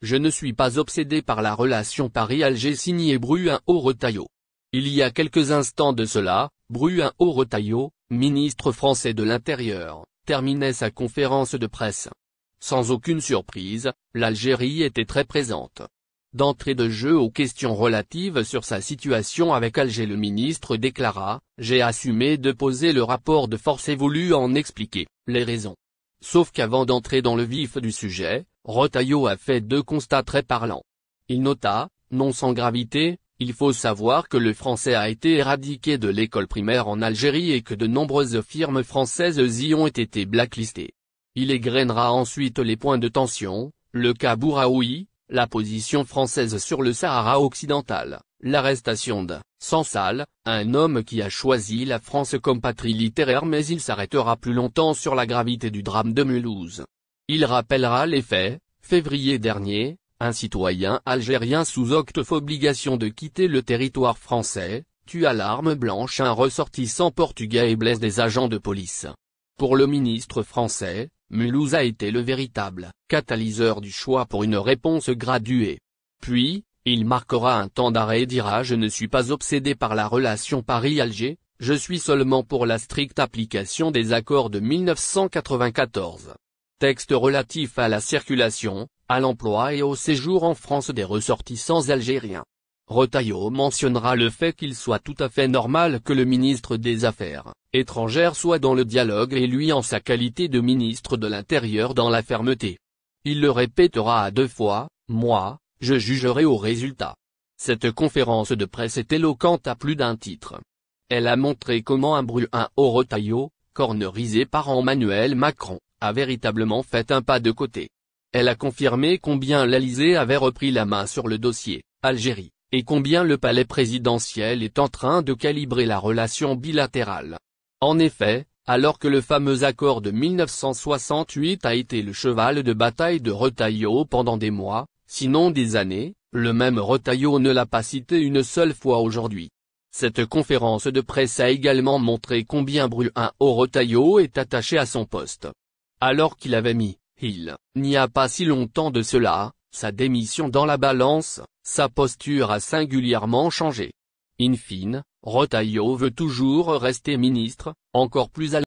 Je ne suis pas obsédé par la relation Paris-Alger signé Bruno Retailleau. Il y a quelques instants de cela, Bruno Retailleau, ministre français de l'Intérieur, terminait sa conférence de presse. Sans aucune surprise, l'Algérie était très présente. D'entrée de jeu aux questions relatives sur sa situation avec Alger, le ministre déclara « J'ai assumé de poser le rapport de force et voulu en expliquer les raisons ». Sauf qu'avant d'entrer dans le vif du sujet, Retailleau a fait deux constats très parlants. Il nota, non sans gravité, il faut savoir que le français a été éradiqué de l'école primaire en Algérie et que de nombreuses firmes françaises y ont été blacklistées. Il égrènera ensuite les points de tension, le cas Bouraoui, la position française sur le Sahara occidental, l'arrestation de Sansal, un homme qui a choisi la France comme patrie littéraire, mais il s'arrêtera plus longtemps sur la gravité du drame de Mulhouse. Il rappellera les faits. Février dernier, un citoyen algérien sous octobre obligation de quitter le territoire français, tue à l'arme blanche un ressortissant portugais et blesse des agents de police. Pour le ministre français, Mulhouse a été le véritable catalyseur du choix pour une réponse graduée. Puis, il marquera un temps d'arrêt et dira « Je ne suis pas obsédé par la relation Paris-Alger, je suis seulement pour la stricte application des accords de 1994. » Texte relatif à la circulation, à l'emploi et au séjour en France des ressortissants algériens. Retailleau mentionnera le fait qu'il soit tout à fait normal que le ministre des Affaires étrangères soit dans le dialogue et lui en sa qualité de ministre de l'Intérieur dans la fermeté. Il le répétera à deux fois, « Moi, je jugerai au résultat ». Cette conférence de presse est éloquente à plus d'un titre. Elle a montré comment un Bruno Retailleau, cornerisé par Emmanuel Macron, a véritablement fait un pas de côté. Elle a confirmé combien l'Élysée avait repris la main sur le dossier Algérie, et combien le palais présidentiel est en train de calibrer la relation bilatérale. En effet, alors que le fameux accord de 1968 a été le cheval de bataille de Retailleau pendant des mois, sinon des années, le même Retailleau ne l'a pas cité une seule fois aujourd'hui. Cette conférence de presse a également montré combien Bruno Retailleau est attaché à son poste. Alors qu'il avait mis, il n'y a pas si longtemps de cela, sa démission dans la balance, sa posture a singulièrement changé. In fine, Retailleau veut toujours rester ministre, encore plus à